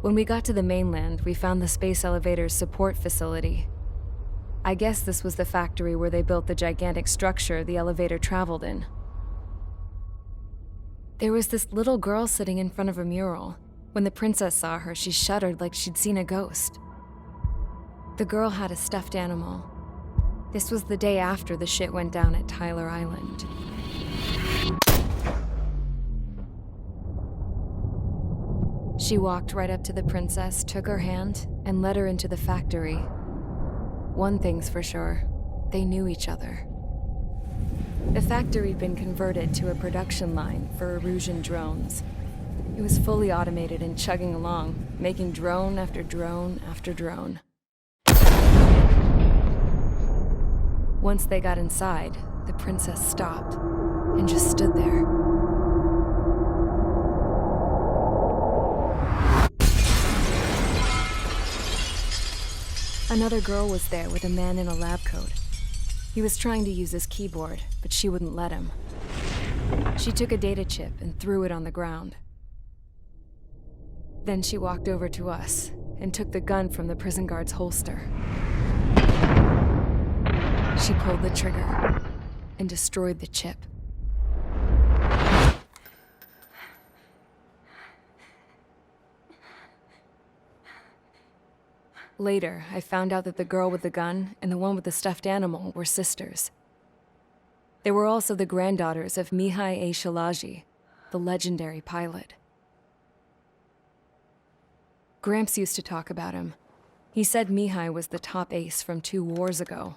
When we got to the mainland, we found the space elevator's support facility. I guess this was the factory where they built the gigantic structure the elevator traveled in. There was this little girl sitting in front of a mural. When the princess saw her, she shuddered like she'd seen a ghost. The girl had a stuffed animal. This was the day after the shit went down at Tyler Island. She walked right up to the princess, took her hand, and led her into the factory. One thing's for sure, they knew each other. The factory had been converted to a production line for Erusian drones. It was fully automated and chugging along, making drone after drone after drone. Once they got inside, the princess stopped and just stood there. Another girl was there with a man in a lab coat. He was trying to use his keyboard, but she wouldn't let him. She took a data chip and threw it on the ground. Then she walked over to us and took the gun from the prison guard's holster. She pulled the trigger and destroyed the chip. Later, I found out that the girl with the gun and the one with the stuffed animal were sisters. They were also the granddaughters of Mihai A. Shalaji, the legendary pilot. Gramps used to talk about him. He said Mihai was the top ace from 2 wars ago.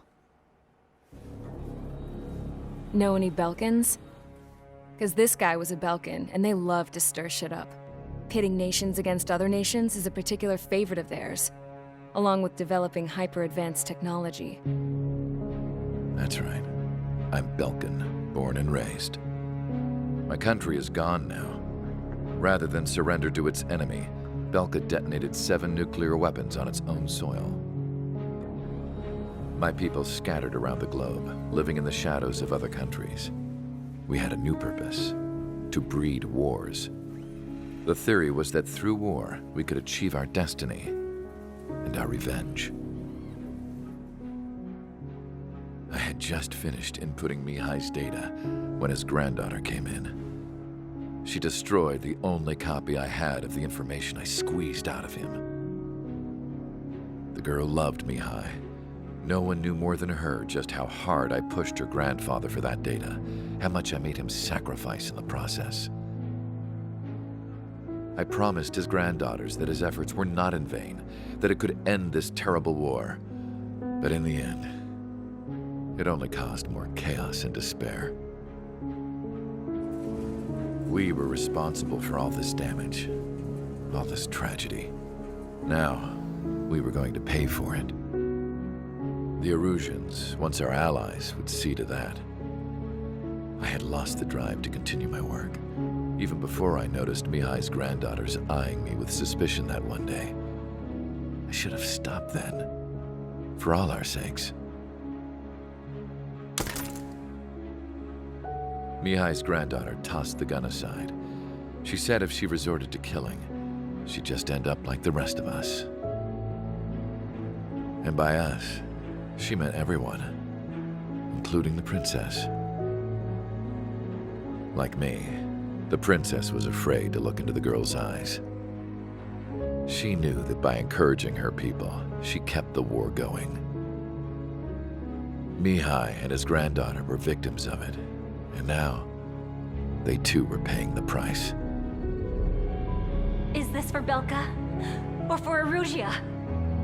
Know any Belkans? Because this guy was a Belkan, and they love to stir shit up. Pitting nations against other nations is a particular favorite of theirs, along with developing hyper-advanced technology. That's right. I'm Belkan, born and raised. My country is gone now. Rather than surrender to its enemy, Belka detonated 7 nuclear weapons on its own soil. My people scattered around the globe, living in the shadows of other countries. We had a new purpose: to breed wars. The theory was that through war, we could achieve our destiny and our revenge. I had just finished inputting Mihai's data when his granddaughter came in. She destroyed the only copy I had of the information I squeezed out of him. The girl loved Mihai. No one knew more than her just how hard I pushed her grandfather for that data, how much I made him sacrifice in the process. I promised his granddaughters that his efforts were not in vain, that it could end this terrible war. But in the end, it only caused more chaos and despair. We were responsible for all this damage, all this tragedy. Now, we were going to pay for it. The Erusians, once our allies, would see to that. I had lost the drive to continue my work, even before I noticed Mihai's granddaughters eyeing me with suspicion that one day. I should have stopped then, for all our sakes. Mihai's granddaughter tossed the gun aside. She said if she resorted to killing, she'd just end up like the rest of us. And by us, she meant everyone, including the princess. Like me, the princess was afraid to look into the girl's eyes. She knew that by encouraging her people, she kept the war going. Mihai and his granddaughter were victims of it, and now they too were paying the price. Is this for Belka? Or for Erusia?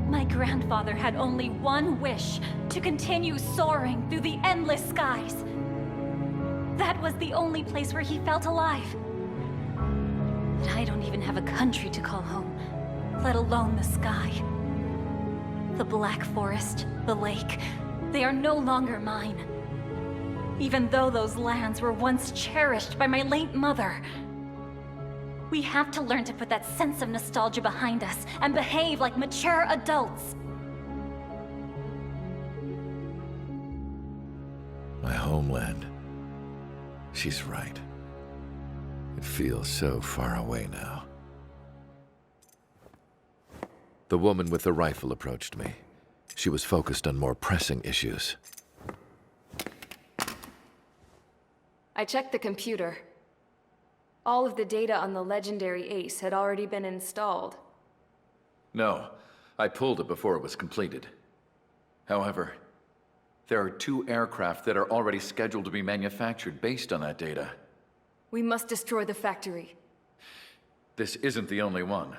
My grandfather had only one wish: to continue soaring through the endless skies. That was the only place where he felt alive. But I don't even have a country to call home, let alone the sky. The Black Forest, the lake, they are no longer mine. Even though those lands were once cherished by my late mother. We have to learn to put that sense of nostalgia behind us and behave like mature adults. My homeland. She's right. It feels so far away now. The woman with the rifle approached me. She was focused on more pressing issues. I checked the computer. All of the data on the legendary Ace had already been installed. No, I pulled it before it was completed. However, there are 2 aircraft that are already scheduled to be manufactured based on that data. We must destroy the factory. This isn't the only one.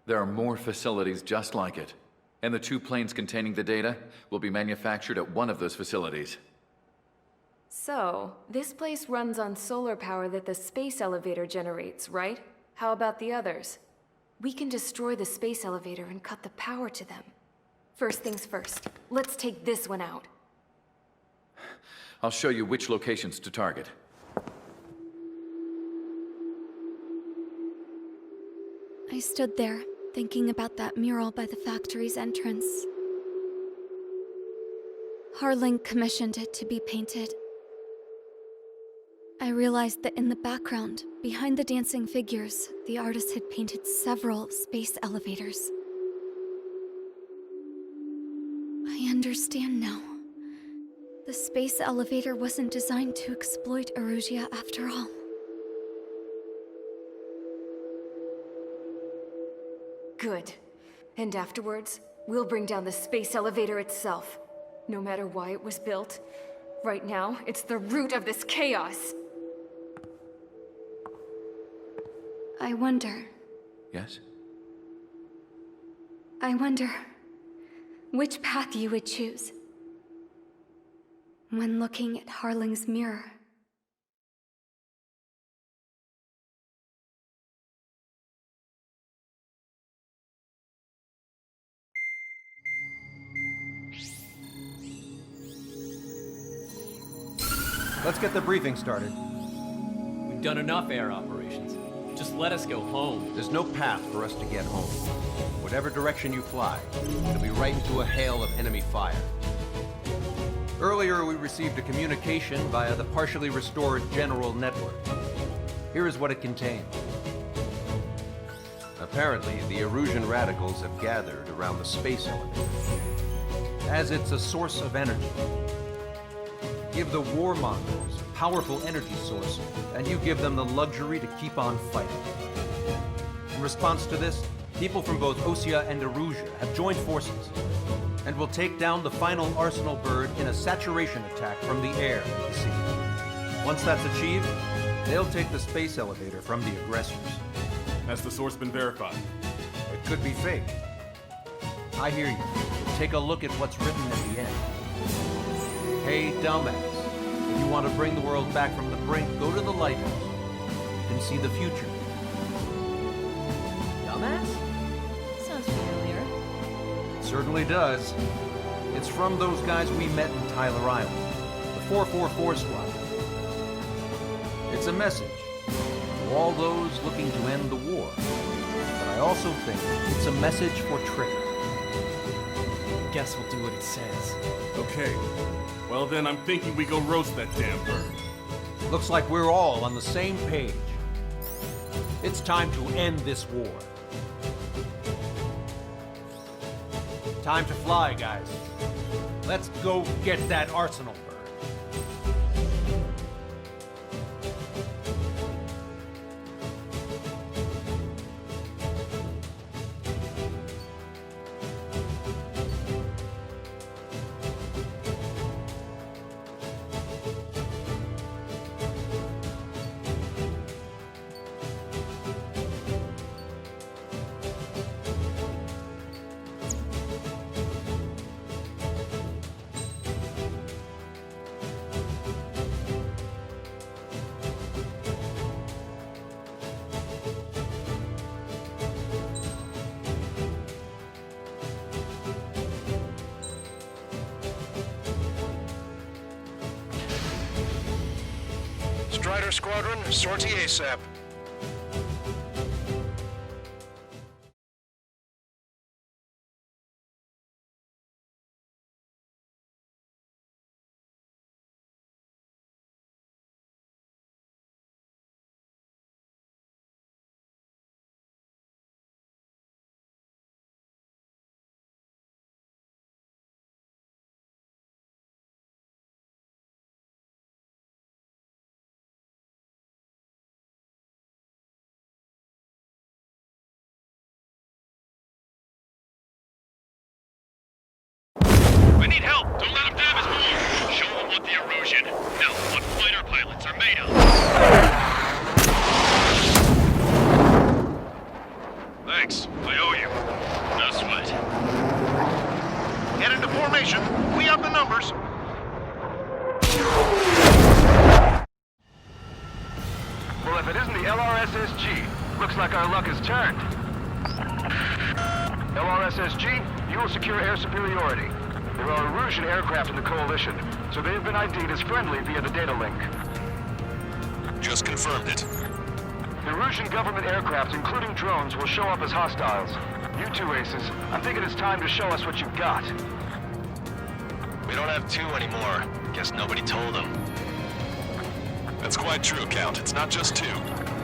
There are more facilities just like it, and the 2 planes containing the data will be manufactured at one of those facilities. So, this place runs on solar power that the space elevator generates, right? How about the others? We can destroy the space elevator and cut the power to them. First things first, let's take this one out. I'll show you which locations to target. I stood there, thinking about that mural by the factory's entrance. Harling commissioned it to be painted. I realized that in the background, behind the dancing figures, the artist had painted several space elevators. I understand now. The space elevator wasn't designed to exploit Erusia after all. Good. And afterwards, we'll bring down the space elevator itself. No matter why it was built, right now, it's the root of this chaos. I wonder Yes? which path you would choose when looking at Harling's mirror. Let's get the briefing started. We've done enough air operations. Just let us go home. There's no path for us to get home. Whatever direction you fly, it'll be right into a hail of enemy fire. Earlier, we received a communication via the partially restored general network. Here is what it contained. Apparently, the Erusian radicals have gathered around the space elevator, as it's a source of energy. Give the warmongers a powerful energy source, and you give them the luxury to keep on fighting. In response to this, people from both Osea and Erusia have joined forces, and will take down the final Arsenal bird in a saturation attack from the air to the sea. Once that's achieved, they'll take the space elevator from the aggressors. Has the source been verified? It could be fake. I hear you. Take a look at what's written at the end. Hey, dumbass. If you want to bring the world back from the brink, go to the Lighthouse. You can see the future. Dumbass? Sounds familiar. It certainly does. It's from those guys we met in Tyler Island, the 444 Squad. It's a message to all those looking to end the war. But I also think it's a message for Trigger. Guess we'll do what it says. Okay. Well then, I'm thinking we go roast that damn bird. Looks like we're all on the same page. It's time to end this war. Time to fly, guys. Let's go get that Arsenal bird. Strider Squadron, sortie ASAP. need help. Don't let them damage more. Show them what the erosion, no, what fighter pilots are made of. Thanks. I owe you. No sweat. Get into formation. We have the numbers. Well, if it isn't the LRSSG, looks like our luck has turned. LRSSG, you will secure air superiority. There are Erusian aircraft in the Coalition, so they have been ID'd as friendly via the data link. Just confirmed it. The Erusian government aircraft, including drones, will show up as hostiles. You two aces, I'm thinking it's time to show us what you've got. We don't have two anymore. Guess nobody told them. That's quite true, Count. It's not just two.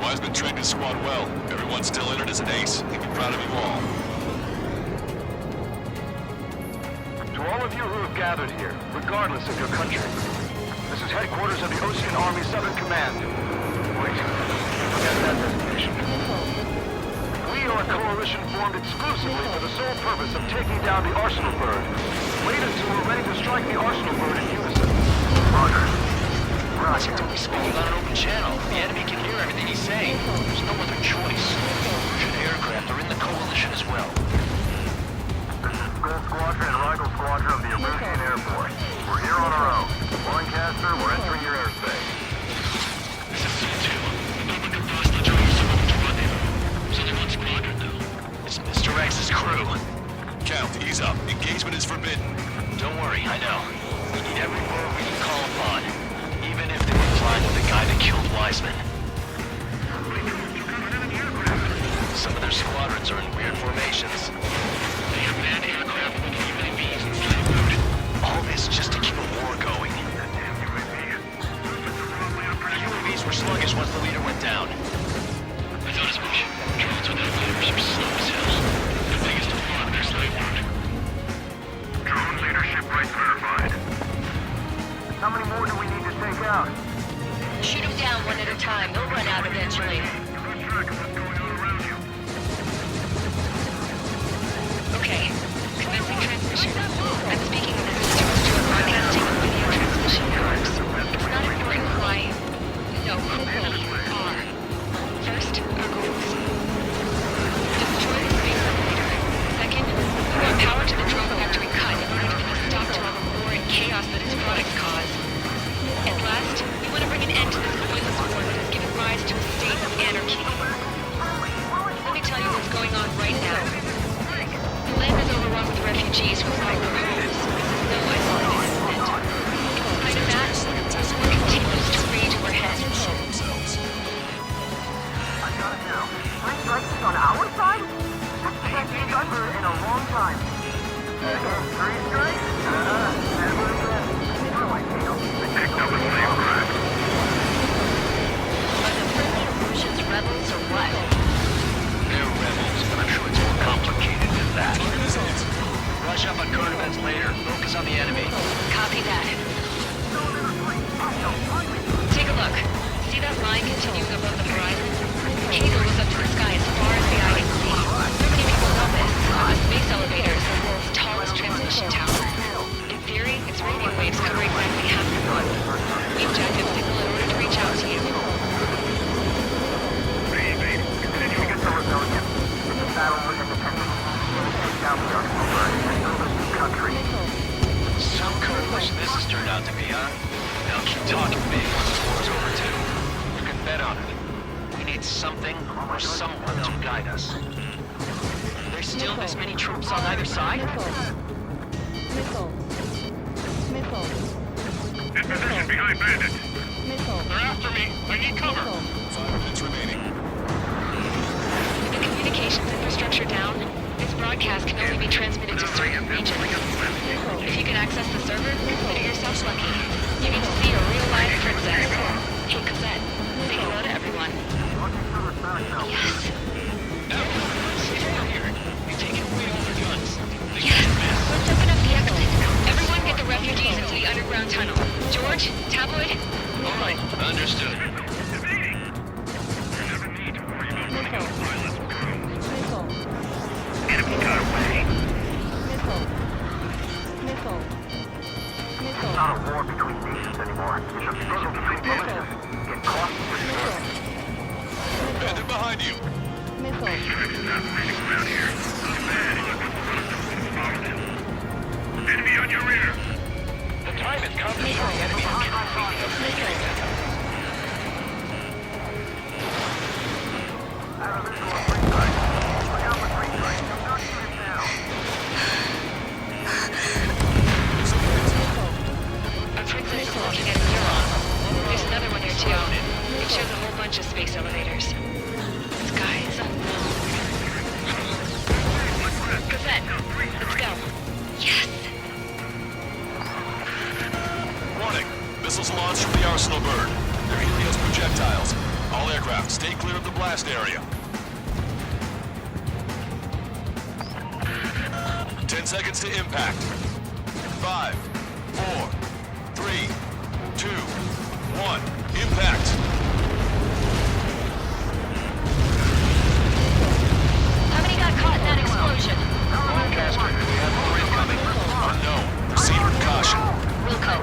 Wiseman trained his squad well. Everyone's still entered as an ace. He'd be proud of you all. To all of you who have gathered here, regardless of your country, this is headquarters of the Ocean Army Southern Command. Wait, forget that designation. We are a coalition formed exclusively for the sole purpose of taking down the Arsenal Bird. Wait until we're ready to strike the Arsenal Bird in unison. Roger. Listen to me speaking on an open channel. The enemy can hear everything he's saying. There's no other choice. Russian aircraft are in the coalition as well. This is Gold Squadron and Rival Squadron of the Erusian Air Force. We're here on our own. Lancaster, we're entering your airspace. This is C2. Nobody can pass the Germans to run in. So they want Squadron now. It's Mr. X's crew. Count, ease up. Engagement is forbidden. Don't worry, I know. We need every word we can call upon. Even if they were flying with the guy that killed Wiseman. Some of their squadrons are in weird formations. They have manned aircraft with UAVs in flight mode. All this just to keep a war going. The UAVs were sluggish once the leader went down. I thought as much. Drones without leaders are slow as hell. The biggest of all their slave mode. Drone leadership right verified. How many more do we need to take out? Shoot them down one at a time. They'll run out eventually. Okay. Commencing transmission. I'm speaking with the terrestrial broadcasting and video transmission networks. It's not important why, no, who we are. First, our goals. Destroy the space elevator. Second, we want power to the drone factory cut in order to put a stop to all the war and chaos that its products cause. And last, we want to bring an end to this pointless war that has given rise to a state of anarchy. Let me tell you what's going on right now. The land is overrun with refugees who fight for homes. No isolated incident. In spite of that, this war continues to rage overhead. I got it now. Three strikes on our side? That's the best we've done in a long time. Again, three strikes? Never again. They picked up a slave crack. Are the friendly Erusians rebels or what? They're rebels, but I'm sure it's more complicated than that. Rush up on current events later. Focus on the enemy. Copy that. Take a look. See that line continuing above the horizon? The cable goes up to the sky as far as the eye can see. Many people know this. The space elevator is the world's tallest transmission tower. In theory, its radio waves cover exactly half the world. We jacked up signal in order to reach out to you. Continue to get the rebellion. It's a battle for independence. Take down the Arsenal Bird and build a new country. Some coalish this has turned out to be, huh? They'll keep talking big once the war's over, too. You can bet on it. We need something or someone to guide us. There's still this many troops on either side? In position behind Bandit. They're after me. I need cover. 5 minutes remaining. With the communications infrastructure down, this broadcast can only be transmitted to certain regions. If you can access the server, consider yourself lucky. You get to see a real-life princess. Hey, Cosette, say hello to everyone. Yes. Now, see if you're here. You're taking away all their guns. They Yes. can't miss. Let's open up the exit. Everyone get the refugees into the underground tunnel. George, Tabloid? All right, understood. Enemy got away. Missile. not a war between nations anymore. It's a struggle between villages. Get caught and destroyed. Bandit behind you! Enemy on your rear! The time has come to show the enemy A princess is looking at a neuron. There's another one here too. It shows a whole bunch of space elevators. Sky is unknown. Gazette, let's go. Yes! Warning! Missiles launched from the Arsenal bird. They're Helios projectiles. All aircraft, stay clear of the blast area. 10 seconds to impact. 5, 4, 3, 2, 1. Impact! How many got caught in that explosion? Lancaster, we have more incoming. Unknown. Proceed with caution. Wilco.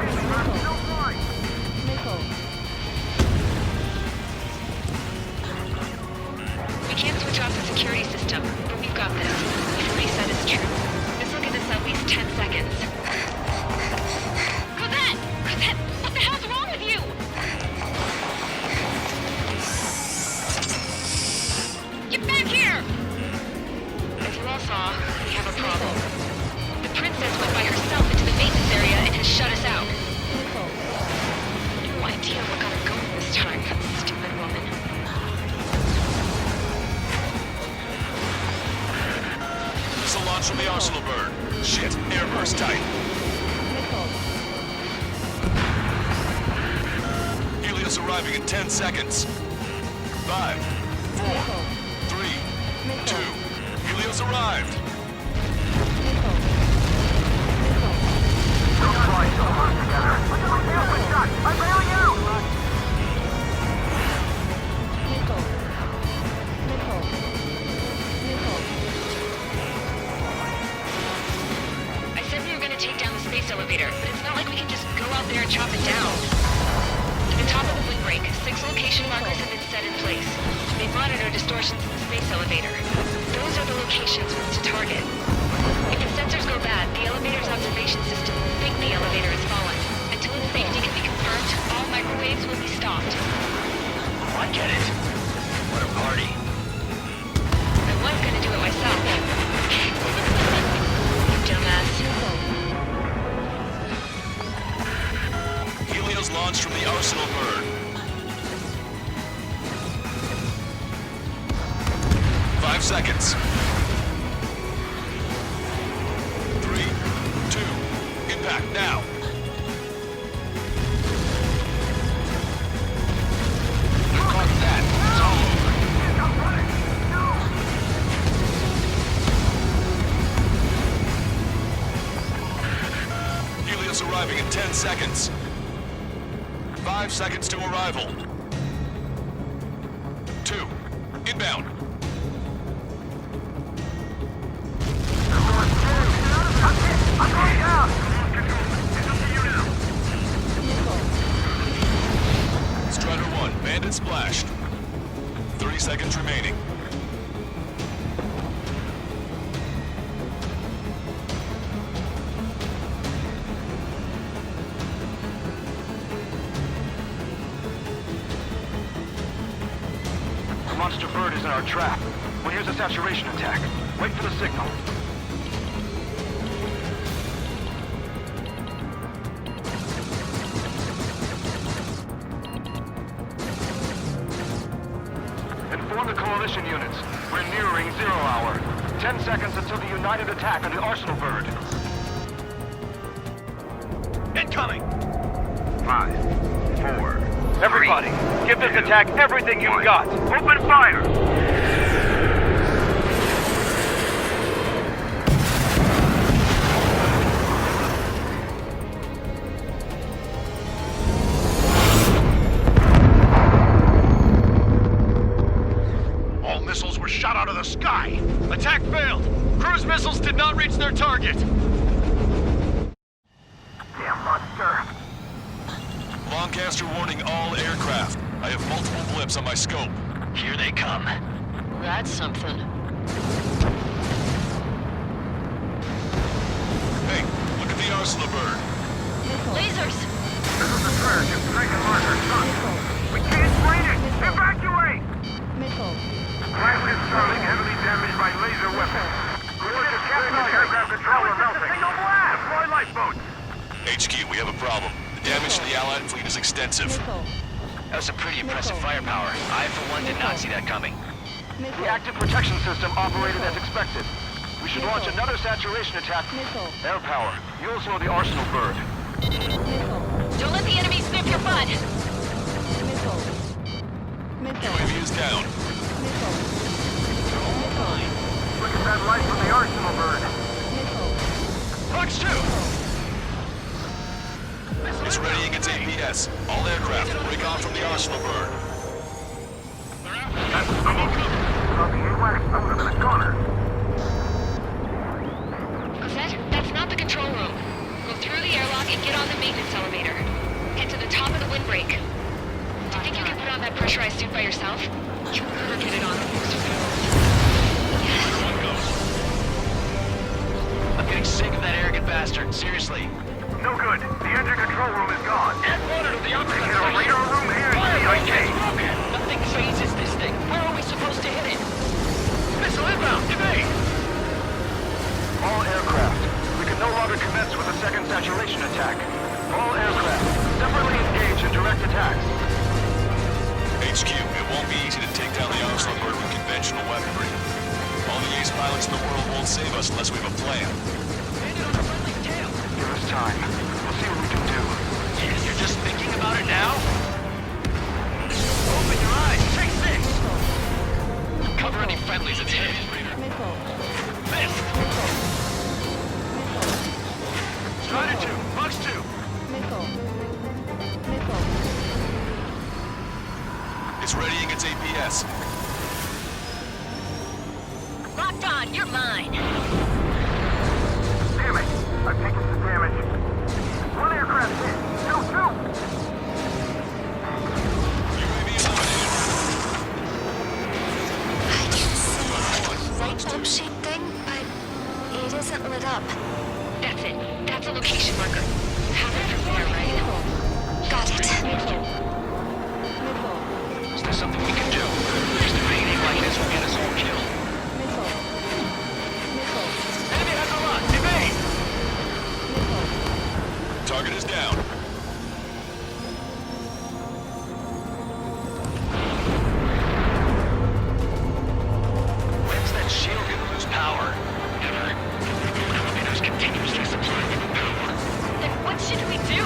We can't switch off the security system, but we've got this. If what he said is true, this will give us at least 10 seconds. Cosette! Cosette! What the hell's wrong with you? Get back here! As you all saw, we have a problem. The princess went by herself into the maintenance area and has shut us out. No idea what got her going this time, that stupid woman. Missile launch from the Arsenal bird. Shit, airburst tight. Helios arriving in 10 seconds. 5, 4, 3, 2. Helios arrived. Don't fly so close together. I'm bailing out! I said we were gonna take down the space elevator, but it's not like we can just go out there and chop it down. To the top of the windbreak, 6 location markers have been set in place. They monitor distortions in the space elevator. Those are the locations we need to target. If the sensors go bad, the elevator's observation system will think the elevator has fallen. Until its safety can be confirmed, all microwaves will be stopped. I get it. What a party. I was gonna do it myself. You dumbass. Helios launched from the Arsenal bird. 5 seconds. 3, 2, impact now. You caught that. It's all over. Helios arriving in 10 seconds. 5 seconds to arrival. 2, inbound. I'm going down! Strider 1, bandit splashed. 30 seconds remaining. The monster bird is in our trap. We'll use a saturation attack. Wait for the signal. Inform the coalition units. We're nearing 0 hour. 10 seconds until the united attack on the Arsenal bird. Incoming! 5, 4. Everybody, give this attack everything you've got. Open fire! All missiles were shot out of the sky. Attack failed. Cruise missiles did not reach their target. Damn monster! Broadcaster warning all aircraft. I have multiple blips on my scope. Here they come. That's something. Hey, look at the arsenal bird. Lasers! This is the surge. It's taking marker. We can't explain it! Evacuate! Pilot is Starling heavily damaged by laser weapons. Coordinates captured aircraft controller melting. Deploy lifeboats! HQ, we have a problem. The damage to the Allied fleet is extensive. That was some pretty impressive firepower. I, for one, did not see that coming. The active protection system operated as expected. We should launch another saturation attack. Air power. You also know the arsenal bird. Don't let the enemy sniff your fun! UAV is down. Look at that light from the arsenal bird. Fox 2! It's readying its APS. All aircraft, break off from the arsenal bird. Copy AWACS. I was in the corner. Cosette, that's not the control room. Go through the airlock and get on the maintenance elevator. Head to the top of the windbreak. Do you think you can put on that pressurized suit by yourself? You better get it on. Yes. I'm getting sick of that arrogant bastard. Seriously. No good. The engine control room is gone. Add water to the operating They hit a radar room here in CIK. Nothing phases this thing. Where are we supposed to hit it? Missile inbound. Evade. All aircraft. We can no longer commence with a second saturation attack. All aircraft. Separately engage in direct attacks. HQ, it won't be easy to take down the arsenal bird with conventional weaponry. All the ace pilots in the world won't save us unless we have a plan. Give us time. We'll see what we can do. You're just thinking about it now? Open your eyes. Take 6. Cover any friendlies. It's hit. Missed. Strider 2. Fox 2. It's readying its APS. Locked on, you're mine! Damn it! I've taken some damage. One aircraft hit. 2-2! UAV eliminated. I can see a light bulb-shaped thing, but it isn't lit up. That's it. That's a location marker. You have it from there, right? Got it. Is there something we can do? Just evading like this will get us all killed. Enemy has a lock. Evade! Target is down. When's that shield gonna lose power? Never. Elevators continuously supply you with power. Then what should we do?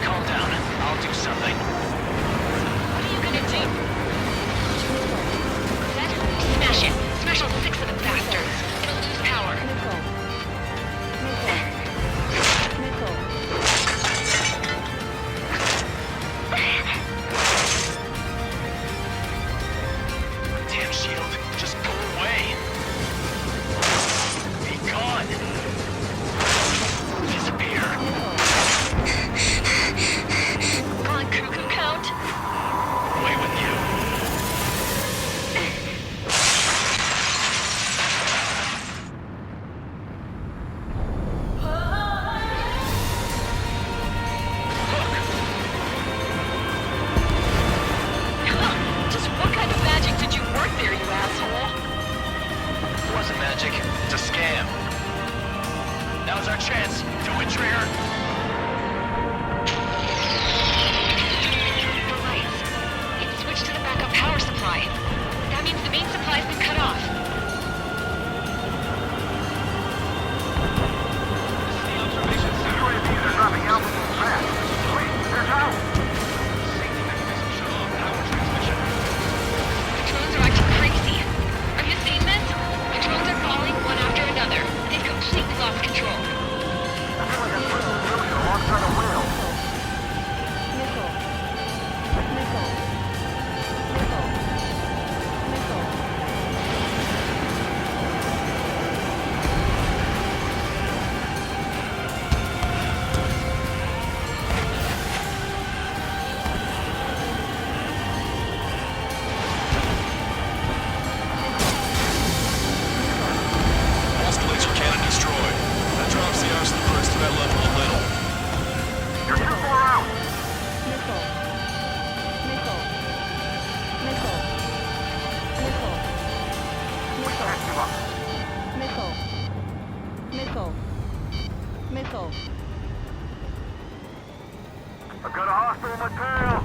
Calm down. I'll do something. What are you gonna do? Smash it. Smash all 6 of the bastards. It'll lose power. Damn shield. Just go away. Be gone. Disappear. On cuckoo count? Away with you. I've got a hostile material.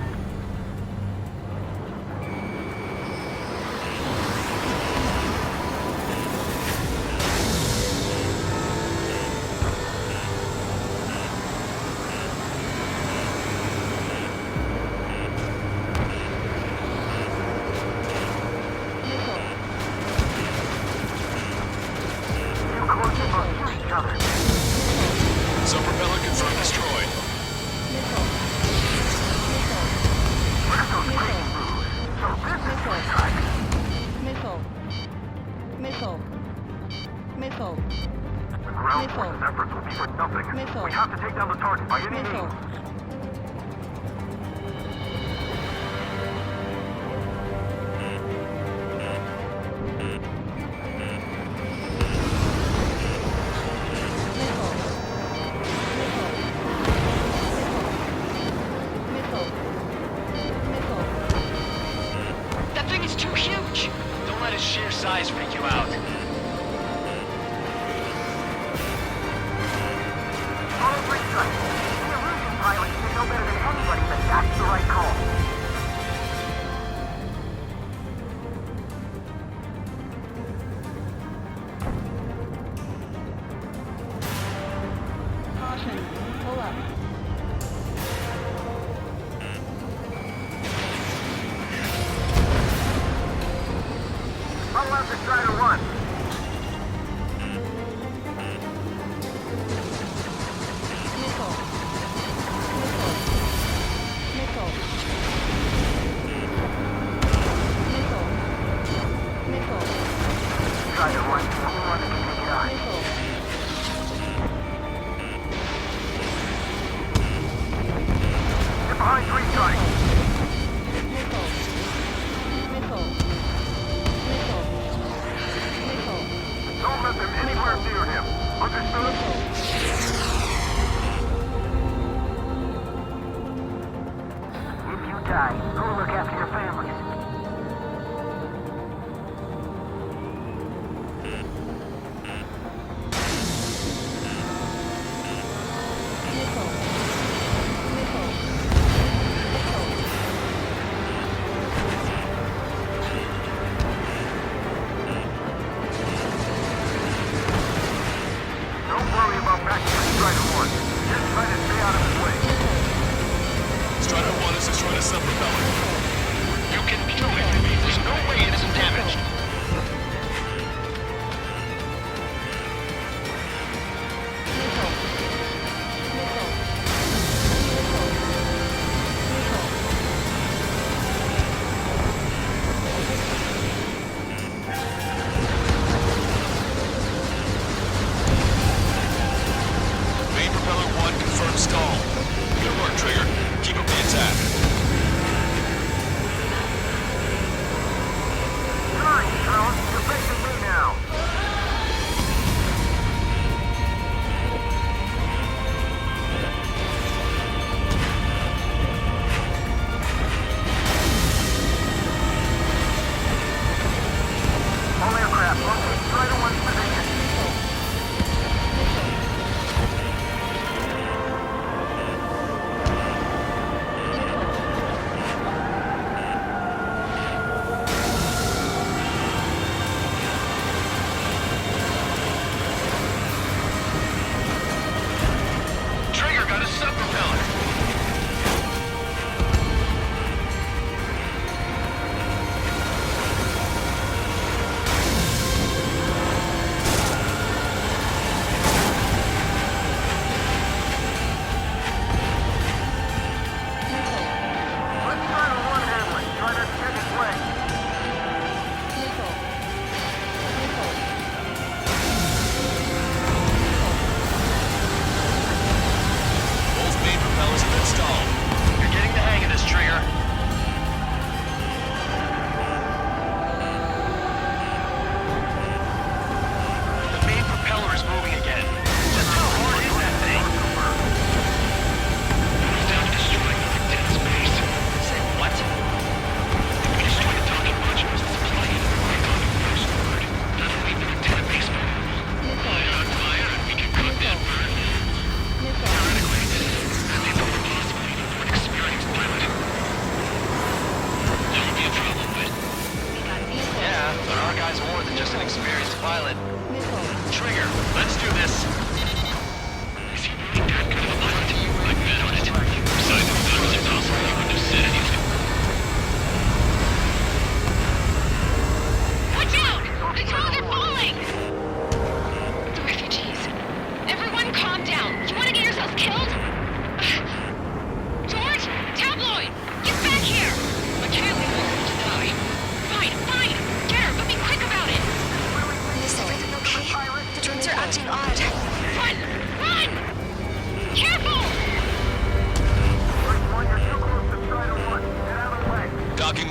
Sub-propeller confirmed destroyed. The ground forces efforts will be for nothing. We have to take down the target by any means. That thing is too huge! Don't let its sheer size freak you out. Follow three strikes. The illusion pilots should know better than anybody that that's the right call. Caution, pull up. Follow after Strider 1. Strider 1, the only one that can take it on. Get behind three strikes. Don't let them anywhere near him. Understood? If you die, go look after your families. Don't worry about backing up Strider 1. Just try to stay out of his way. Strider 1 has destroyed a sub-propeller.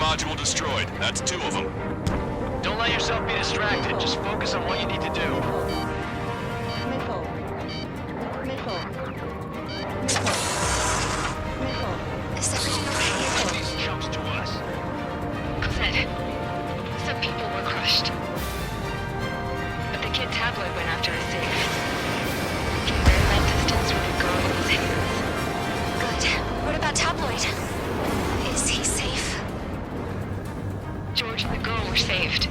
module destroyed. That's 2 of them. Don't let yourself be distracted. Just focus on what you need to do. Missile. Missile. Missile. Is everything okay? These jumps to us. Cosette, some people were crushed. But the kid Tabloid went after a safe. Came very light distance with a girl in his hands. Good. What about Tabloid? Is he safe? George and the girl were saved.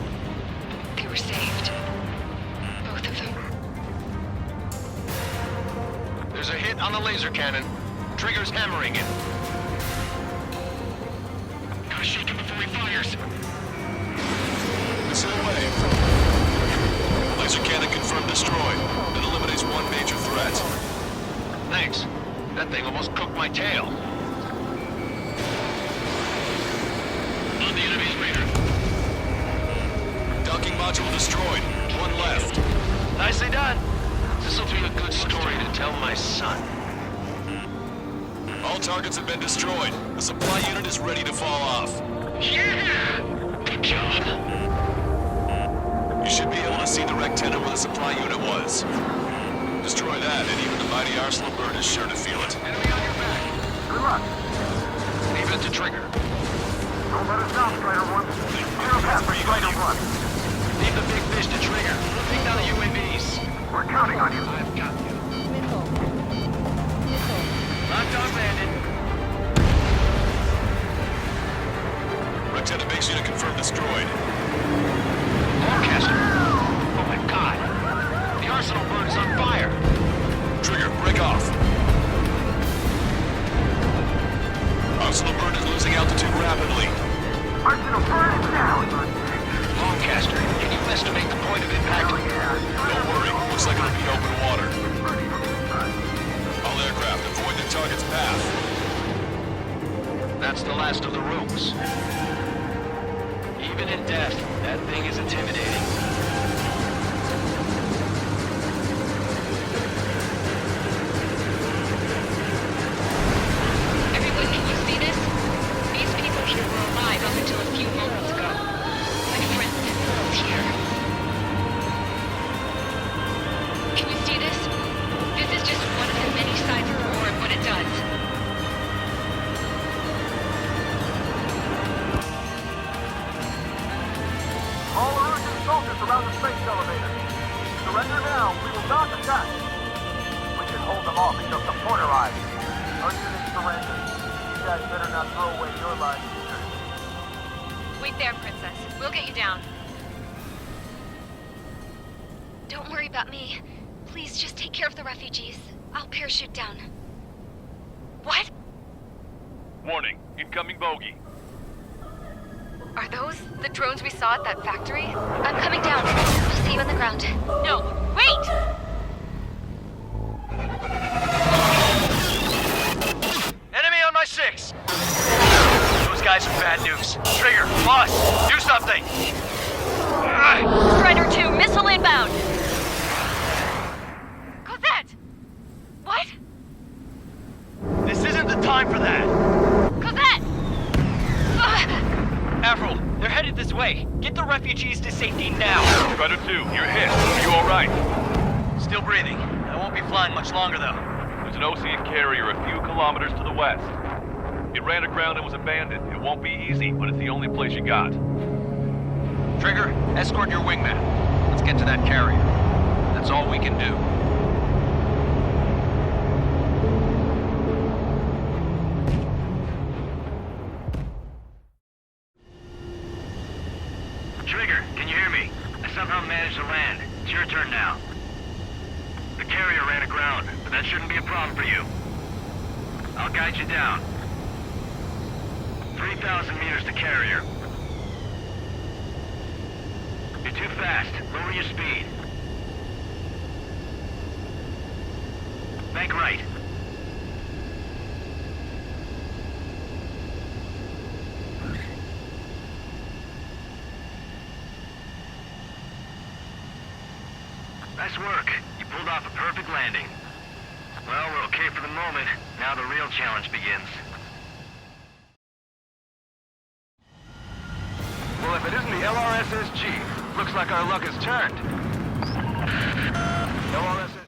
They were saved. Both of them. There's a hit on the laser cannon. Trigger's hammering it. Gotta shake him before he fires. Missile away. Laser cannon confirmed destroyed. That eliminates one major threat. Thanks. That thing almost cooked my tail. On the enemy's radar. Docking module destroyed. 1 left. Nicely done. This'll be a good story to tell my son. All targets have been destroyed. The supply unit is ready to fall off. Yeah! Good job. You should be able to see the rectangle where the supply unit was. Destroy that, and even the mighty Arsenal bird is sure to feel it. Enemy on your back. Good luck. Leave it to Trigger. Don't let us down, Strider 1. Zero pass for Strider 1. Leave the big fish to Trigger. We'll take down the UAVs. We're counting on you. I've got you. Missile. Missile. Locked on landed. Rectangle base unit confirmed destroyed. Lancaster. Oh my god. The Arsenal bird is on fire. Trigger, break off. Arsenal bird is losing altitude rapidly. Arsenal bird is down. Lancaster, can you estimate the point of impact? Don't worry, looks like it'll be open water. All aircraft, avoid the target's path. That's the last of the rooms. Even in death, that thing is intimidating. Everyone, can you see this? These people here were alive up until a few moments ago. My friend is here. Can you see this? This is just one of the many sides of war and what it does. All Erusian soldiers around the space elevator. Surrender now. We will not attack. We can hold them off until support arrives. Our units surrender. You guys better not throw away your lives either. Wait there, Princess. We'll get you down. Don't worry about me. Please just take care of the refugees. I'll parachute down. What? Warning, incoming bogey. Are those the drones we saw at that factory? I'm coming down. I'll see you on the ground. No, wait! Enemy on my 6! Those guys are bad news. Trigger, boss, do something! Strider 2, missile inbound! Cosette! What? This isn't the time for that! Cosette! Avril, they're headed this way. Get the refugees to safety now. Strider 2, you're hit. Are you alright? Still breathing. I won't be flying much longer, though. There's an Ocean carrier a few kilometers to the west. It ran aground and was abandoned. It won't be easy, but it's the only place you got. Trigger, escort your wingman. Let's get to that carrier. That's all we can do. Trigger, can you hear me? I somehow managed to land. It's your turn now. The carrier ran aground, but that shouldn't be a problem for you. I'll guide you down. 3,000 meters to carrier. You're too fast. Lower your speed. Bank right. Nice work. You pulled off a perfect landing. Well, we're okay for the moment. Now the real challenge begins. SSG. Looks like our luck has turned. No all SSG.